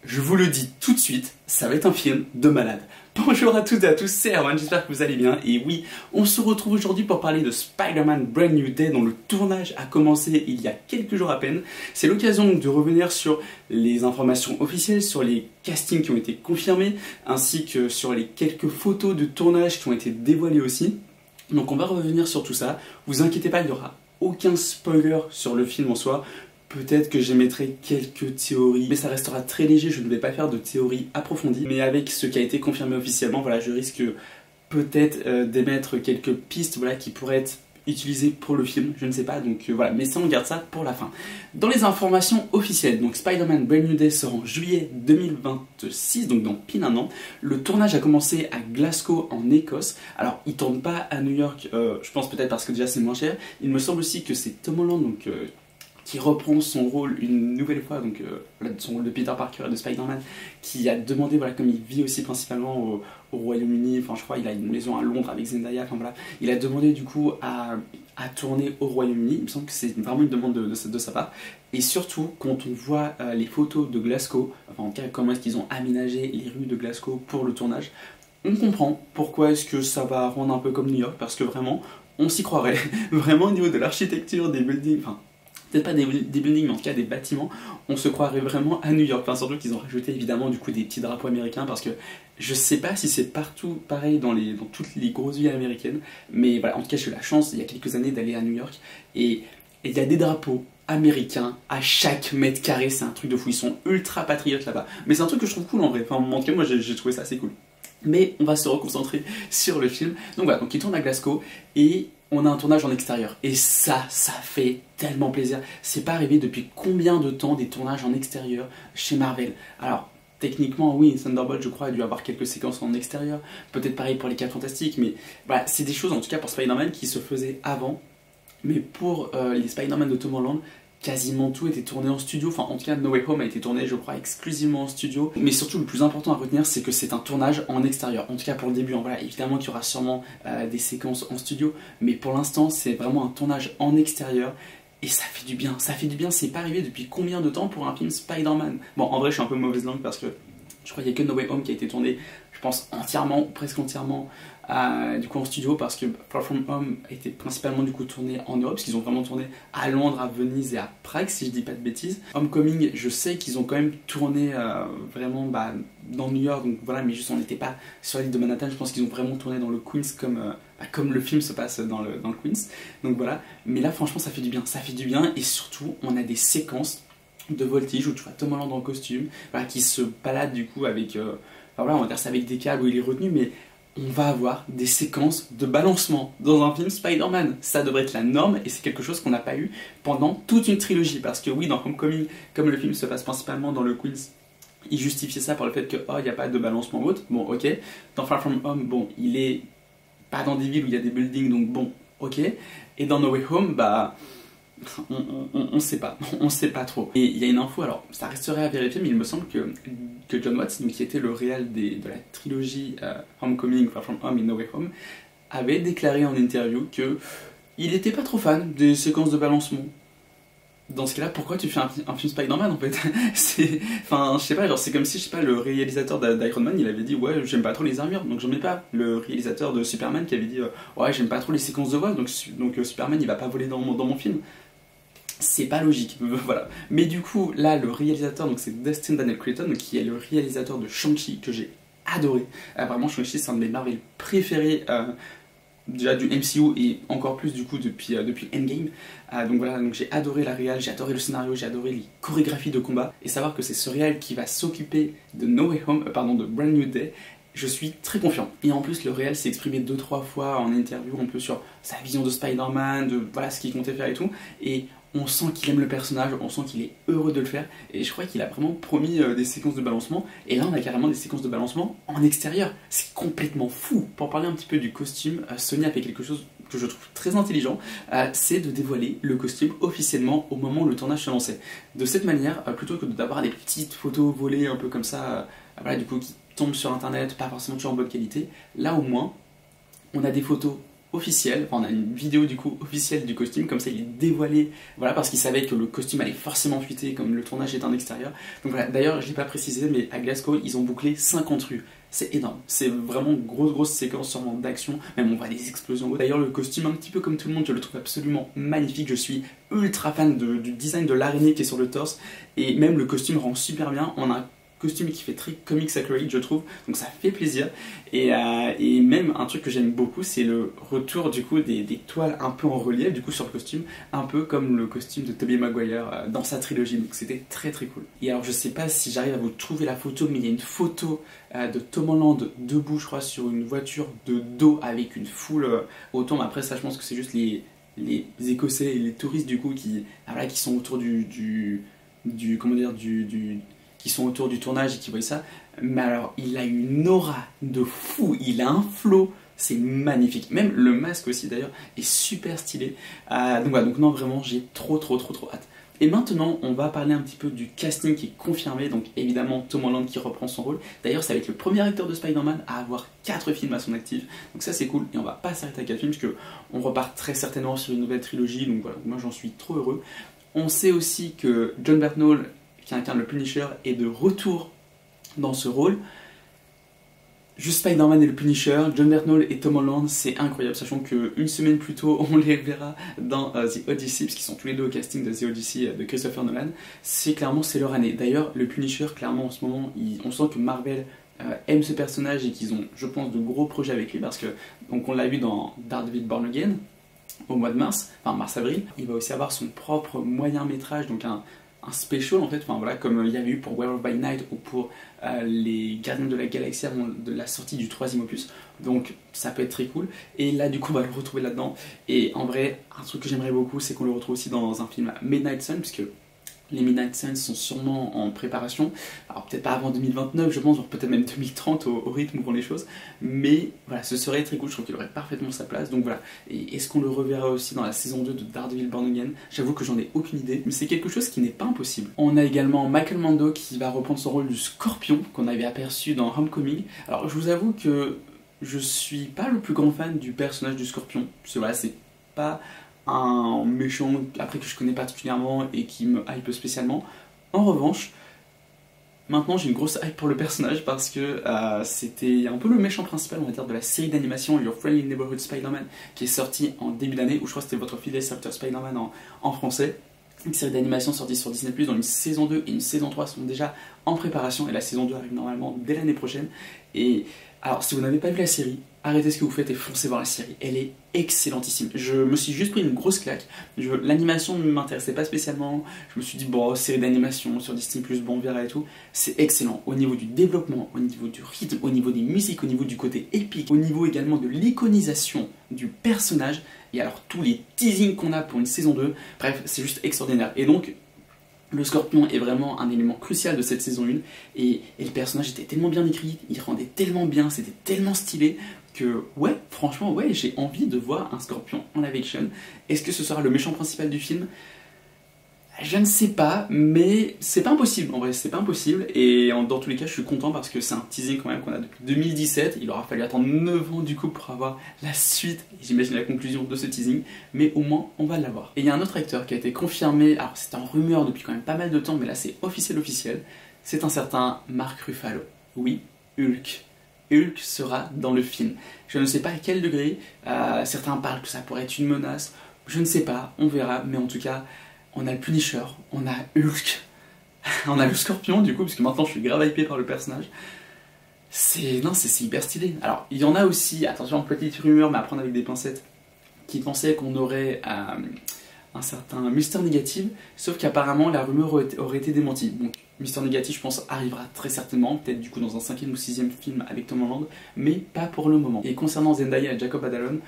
Je vous le dis tout de suite, ça va être un film de malade. Bonjour à toutes et à tous, c'est Erwan, j'espère que vous allez bien. Et oui, on se retrouve aujourd'hui pour parler de Spider-Man Brand New Day dont le tournage a commencé il y a quelques jours à peine. C'est l'occasion de revenir sur les informations officielles, sur les castings qui ont été confirmés, ainsi que sur les quelques photos de tournage qui ont été dévoilées aussi. Donc on va revenir sur tout ça. Vous inquiétez pas, il n'y aura aucun spoiler sur le film en soi. Peut-être que j'émettrai quelques théories, mais ça restera très léger, je ne vais pas faire de théories approfondies. Mais avec ce qui a été confirmé officiellement, voilà, je risque peut-être d'émettre quelques pistes voilà, qui pourraient être utilisées pour le film, je ne sais pas, donc voilà, mais ça on garde ça pour la fin. Dans les informations officielles, donc Spider-Man Brand New Day sort en juillet 2026, donc dans pile un an. Le tournage a commencé à Glasgow en Écosse. Alors il tourne pas à New York, je pense peut-être parce que déjà c'est moins cher. Il me semble aussi que c'est Tom Holland, donc qui reprend son rôle une nouvelle fois, donc son rôle de Peter Parker et de Spider-Man, qui a demandé, voilà, comme il vit aussi principalement au Royaume-Uni, enfin je crois il a une maison à Londres avec Zendaya, enfin voilà, il a demandé du coup à tourner au Royaume-Uni. Il me semble que c'est vraiment une demande de sa part. Et surtout, quand on voit les photos de Glasgow, enfin en tout cas comment est-ce qu'ils ont aménagé les rues de Glasgow pour le tournage, on comprend pourquoi est-ce que ça va rendre un peu comme New York, parce que vraiment, on s'y croirait. Vraiment au niveau de l'architecture, des buildings, enfin peut-être pas des buildings, mais en tout cas des bâtiments, on se croirait vraiment à New York. Enfin, surtout qu'ils ont rajouté évidemment du coup des petits drapeaux américains, parce que je sais pas si c'est partout pareil dans toutes les grosses villes américaines, mais voilà, en tout cas j'ai eu la chance il y a quelques années d'aller à New York, et il y a des drapeaux américains à chaque mètre carré, c'est un truc de fou, ils sont ultra patriotes là-bas. Mais c'est un truc que je trouve cool en vrai, enfin en tout cas moi j'ai trouvé ça assez cool. Mais on va se reconcentrer sur le film. Donc voilà, donc il tourne à Glasgow et on a un tournage en extérieur. Et ça fait tellement plaisir. C'est pas arrivé depuis combien de temps des tournages en extérieur chez Marvel? Alors, techniquement, oui, Thunderbolt, je crois, a dû avoir quelques séquences en extérieur. Peut-être pareil pour les 4 Fantastiques, mais voilà, c'est des choses, en tout cas pour Spider-Man, qui se faisaient avant. Mais pour les Spider-Man de Tom Holland, quasiment tout était tourné en studio, enfin en tout cas No Way Home a été tourné je crois exclusivement en studio, mais surtout le plus important à retenir c'est que c'est un tournage en extérieur, en tout cas pour le début. Voilà, évidemment qu'il y aura sûrement des séquences en studio, mais pour l'instant c'est vraiment un tournage en extérieur. Et ça fait du bien, c'est pas arrivé depuis combien de temps pour un film Spider-Man? Bon, en vrai je suis un peu mauvaise langue parce que je crois qu'il n'y a que No Way Home qui a été tourné, je pense entièrement, presque entièrement, du coup en studio, parce que Far From Home a été principalement du coup tourné en Europe, parce qu'ils ont vraiment tourné à Londres, à Venise et à Prague, si je dis pas de bêtises. Homecoming, je sais qu'ils ont quand même tourné vraiment dans New York, donc voilà, mais juste on n'était pas sur l'île de Manhattan. Je pense qu'ils ont vraiment tourné dans le Queens comme le film se passe dans le Queens. Donc voilà, mais là franchement ça fait du bien, et surtout on a des séquences de voltige où tu vois Tom Holland en costume, voilà, qui se balade du coup avec, enfin voilà, on va dire ça avec des câbles où il est retenu, mais on va avoir des séquences de balancement dans un film Spider-Man. Ça devrait être la norme, et c'est quelque chose qu'on n'a pas eu pendant toute une trilogie, parce que oui, dans Homecoming, comme le film se passe principalement dans le Queens, il justifiait ça par le fait que il n'y a pas de balancement haute. Bon, ok. Dans Far From Home, bon, il est pas dans des villes où il y a des buildings, donc bon, ok. Et dans No Way Home, on sait pas trop. Et il y a une info, alors ça resterait à vérifier, mais il me semble que John Watts, donc, qui était le réal de la trilogie Homecoming, Far From Home et No Way Home, avait déclaré en interview que il était pas trop fan des séquences de balancement. Dans ce cas-là, pourquoi tu fais un film Spider-Man en fait? Enfin, je sais pas, genre c'est comme si, je sais pas, le réalisateur d'Iron Man, il avait dit ouais, j'aime pas trop les armures, donc j'en mets pas. Le réalisateur de Superman qui avait dit ouais, j'aime pas trop les séquences de vol, donc Superman il va pas voler dans mon film. C'est pas logique, voilà. Mais du coup, là, le réalisateur, donc c'est Destin Daniel Cretton, qui est le réalisateur de Shang-Chi, que j'ai adoré. Vraiment, Shang-Chi, c'est un de mes Marvel préférés, déjà du MCU, et encore plus du coup depuis Endgame. Donc voilà, donc j'ai adoré la réal, j'ai adoré le scénario, j'ai adoré les chorégraphies de combat. Et savoir que c'est ce réal qui va s'occuper de No Way Home, de Brand New Day, je suis très confiant. Et en plus, le réal s'est exprimé 2-3 fois en interview, un peu sur sa vision de Spider-Man, de voilà ce qu'il comptait faire et tout. Et on sent qu'il aime le personnage, on sent qu'il est heureux de le faire, et je crois qu'il a vraiment promis des séquences de balancement, et là on a carrément des séquences de balancement en extérieur. C'est complètement fou. Pour parler un petit peu du costume, Sony a fait quelque chose que je trouve très intelligent, c'est de dévoiler le costume officiellement au moment où le tournage se lançait. De cette manière, plutôt que d'avoir des petites photos volées un peu comme ça, voilà, du coup qui tombent sur internet, pas forcément toujours en bonne qualité, là au moins on a des photos officiel, enfin on a une vidéo du coup officielle du costume, comme ça il est dévoilé, voilà, parce qu'il savait que le costume allait forcément fuiter comme le tournage est en extérieur. Donc voilà, d'ailleurs je l'ai pas précisé, mais à Glasgow ils ont bouclé 50 rues, c'est énorme, c'est vraiment une grosse séquence sûrement d'action, même on voit des explosions. D'ailleurs le costume, un petit peu comme tout le monde, je le trouve absolument magnifique, je suis ultra fan du design de l'araignée qui est sur le torse, et même le costume rend super bien. On a un costume qui fait très comics accurate je trouve, donc ça fait plaisir, et même un truc que j'aime beaucoup c'est le retour du coup des toiles un peu en relief du coup sur le costume, un peu comme le costume de Tobey Maguire dans sa trilogie, donc c'était très cool. Et alors je sais pas si j'arrive à vous trouver la photo, mais il y a une photo de Tom Holland debout je crois sur une voiture de dos avec une foule autour, mais après ça je pense que c'est juste les Écossais et les touristes du coup qui sont autour qui sont autour du tournage et qui voient ça. Mais alors, il a une aura de fou, il a un flow, c'est magnifique. Même le masque aussi d'ailleurs est super stylé. Donc voilà, donc non vraiment, j'ai trop hâte. Et maintenant, on va parler un petit peu du casting qui est confirmé. Donc évidemment, Tom Holland qui reprend son rôle. D'ailleurs, ça va être le premier acteur de Spider-Man à avoir 4 films à son actif. Donc ça c'est cool, et on va pas s'arrêter à 4 films, parce qu'on repart très certainement sur une nouvelle trilogie. Donc voilà, moi j'en suis trop heureux. On sait aussi que John Bernthal, qui incarne le Punisher, est de retour dans ce rôle. Juste Spider-Man et le Punisher, John Bernthal et Tom Holland, c'est incroyable, sachant qu'une semaine plus tôt, on les verra dans The Odyssey, parce qu'ils sont tous les deux au casting de The Odyssey de Christopher Nolan. C'est leur année. D'ailleurs, le Punisher, clairement en ce moment, on sent que Marvel aime ce personnage et qu'ils ont, je pense, de gros projets avec lui, parce que donc on l'a vu dans Daredevil Born Again au mois de mars, enfin mars-avril. Il va aussi avoir son propre moyen métrage, donc un special en fait, enfin voilà, comme il y avait eu pour Werewolf by Night ou pour les Gardiens de la Galaxie avant de la sortie du 3e opus, donc ça peut être très cool. Et là du coup on va le retrouver là-dedans, et en vrai un truc que j'aimerais beaucoup c'est qu'on le retrouve aussi dans un film Midnight Sun, puisque les Midnight Suns sont sûrement en préparation, alors peut-être pas avant 2029 je pense, peut-être même 2030 au rythme où vont les choses, mais voilà, ce serait très cool, je trouve qu'il aurait parfaitement sa place. Donc voilà, et est-ce qu'on le reverra aussi dans la saison 2 de Daredevil Born Again? J'avoue que j'en ai aucune idée, mais c'est quelque chose qui n'est pas impossible. On a également Michael Mando qui va reprendre son rôle du Scorpion, qu'on avait aperçu dans Homecoming. Alors je vous avoue que je suis pas le plus grand fan du personnage du Scorpion, c'est voilà, c'est pas un méchant après que je connais particulièrement et qui me hype spécialement. En revanche, maintenant j'ai une grosse hype pour le personnage, parce que c'était un peu le méchant principal, on va dire, de la série d'animation Your Friendly Neighborhood Spider-Man, qui est sortie en début d'année, ou je crois que c'était Votre fidèle serviteur Spider-Man en français. Une série d'animation sortie sur Disney+, dont une saison 2 et une saison 3 sont déjà en préparation, et la saison 2 arrive normalement dès l'année prochaine. Et alors si vous n'avez pas vu la série, arrêtez ce que vous faites et foncez voir la série, elle est excellentissime. Je me suis juste pris une grosse claque, l'animation ne m'intéressait pas spécialement, je me suis dit bon, série d'animation sur Disney+, bon on verra et tout. C'est excellent, au niveau du développement, au niveau du rythme, au niveau des musiques, au niveau du côté épique, au niveau également de l'iconisation du personnage, et alors tous les teasings qu'on a pour une saison 2, bref, c'est juste extraordinaire. Et donc, le Scorpion est vraiment un élément crucial de cette saison 1, et le personnage était tellement bien écrit, il rendait tellement bien, c'était tellement stylé, que ouais, franchement, ouais, j'ai envie de voir un Scorpion en live action. Est-ce que ce sera le méchant principal du film? Je ne sais pas, mais c'est pas impossible, en vrai, c'est pas impossible, et dans tous les cas, je suis content parce que c'est un teasing quand même qu'on a depuis 2017, il aura fallu attendre 9 ans du coup pour avoir la suite, et j'imagine la conclusion de ce teasing, mais au moins, on va l'avoir. Et il y a un autre acteur qui a été confirmé, alors c'était en rumeur depuis quand même pas mal de temps, mais là c'est officiel, c'est un certain Mark Ruffalo. Oui, Hulk. Hulk sera dans le film. Je ne sais pas à quel degré, certains parlent que ça pourrait être une menace, je ne sais pas, on verra, mais en tout cas, on a le Punisher, on a Hulk, on a le Scorpion du coup, parce que maintenant je suis grave hypé par le personnage. C'est hyper stylé. Alors, il y en a aussi, attention, petite rumeur, mais à prendre avec des pincettes, qui pensaient qu'on aurait un certain Mister Négatif, sauf qu'apparemment la rumeur aurait été démentie. Donc, Mister Négatif, je pense, arrivera très certainement, peut-être du coup dans un 5e ou 6e film avec Tom Holland, mais pas pour le moment. Et concernant Zendaya et Jacob Batalon,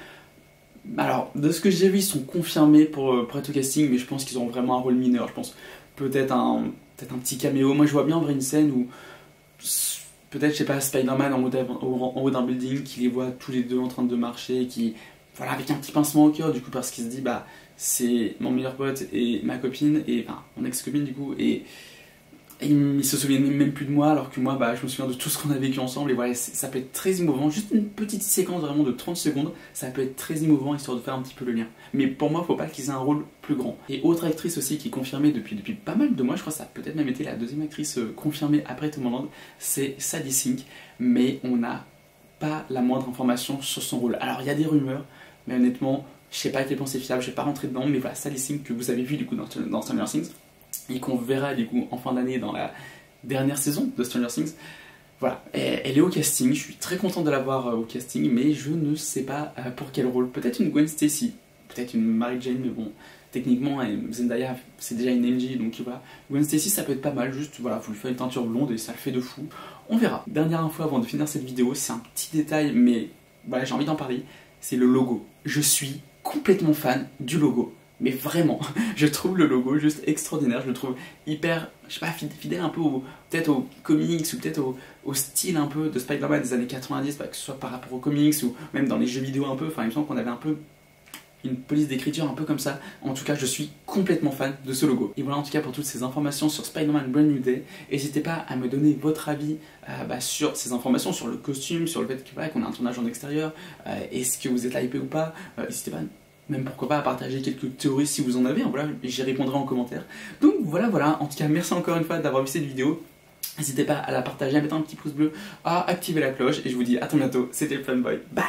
alors, de ce que j'ai vu, ils sont confirmés pour être au casting, mais je pense qu'ils auront vraiment un rôle mineur. Je pense peut-être un petit caméo. Moi, je vois bien en vrai une scène où, peut-être, je sais pas, Spider-Man en haut d'un building, qui les voit tous les deux en train de marcher, qui, voilà, avec un petit pincement au cœur, du coup, parce qu'il se dit, bah, c'est mon meilleur pote et ma copine, et enfin, mon ex-copine, du coup, et il se souvient même plus de moi, alors que moi, bah, je me souviens de tout ce qu'on a vécu ensemble. Et voilà, ça peut être très émouvant. Juste une petite séquence vraiment de 30 secondes, ça peut être très émouvant, histoire de faire un petit peu le lien. Mais pour moi, faut pas qu'ils aient un rôle plus grand. Et autre actrice aussi qui est confirmée depuis pas mal de mois, je crois que ça a peut-être même été la deuxième actrice confirmée après Tom Holland, c'est Sadie Sink. Mais on n'a pas la moindre information sur son rôle. Alors, il y a des rumeurs, mais honnêtement, je sais pas à quel point c'est fiable, je vais pas rentrer dedans. Mais voilà, Sadie Sink que vous avez vu du coup dans Stranger Things, et qu'on verra du coup en fin d'année dans la dernière saison de Stranger Things. Voilà, elle est au casting, je suis très content de la voir au casting, mais je ne sais pas pour quel rôle. Peut-être une Gwen Stacy, peut-être une Mary Jane, mais bon, techniquement, Zendaya, c'est déjà une MJ, donc voilà. Gwen Stacy, ça peut être pas mal, juste, voilà, vous lui faites une teinture blonde et ça le fait de fou. On verra. Dernière info avant de finir cette vidéo, c'est un petit détail, mais voilà, j'ai envie d'en parler, c'est le logo. Je suis complètement fan du logo. Mais vraiment, je trouve le logo juste extraordinaire, je le trouve hyper, je sais pas, fidèle un peu peut-être aux comics ou peut-être au style un peu de Spider-Man des années 90, bah, que ce soit par rapport aux comics ou même dans les jeux vidéo un peu, enfin il me semble qu'on avait un peu une police d'écriture un peu comme ça. En tout cas, je suis complètement fan de ce logo. Et voilà en tout cas pour toutes ces informations sur Spider-Man Brand New Day. N'hésitez pas à me donner votre avis sur ces informations, sur le costume, sur le fait qu'on a un tournage en extérieur, est-ce que vous êtes hypé ou pas, n'hésitez pas même pourquoi pas à partager quelques théories si vous en avez, voilà, j'y répondrai en commentaire. Donc voilà, en tout cas merci encore une fois d'avoir vu cette vidéo. N'hésitez pas à la partager, à mettre un petit pouce bleu, à activer la cloche, et je vous dis à très bientôt, c'était le Funboy, bye.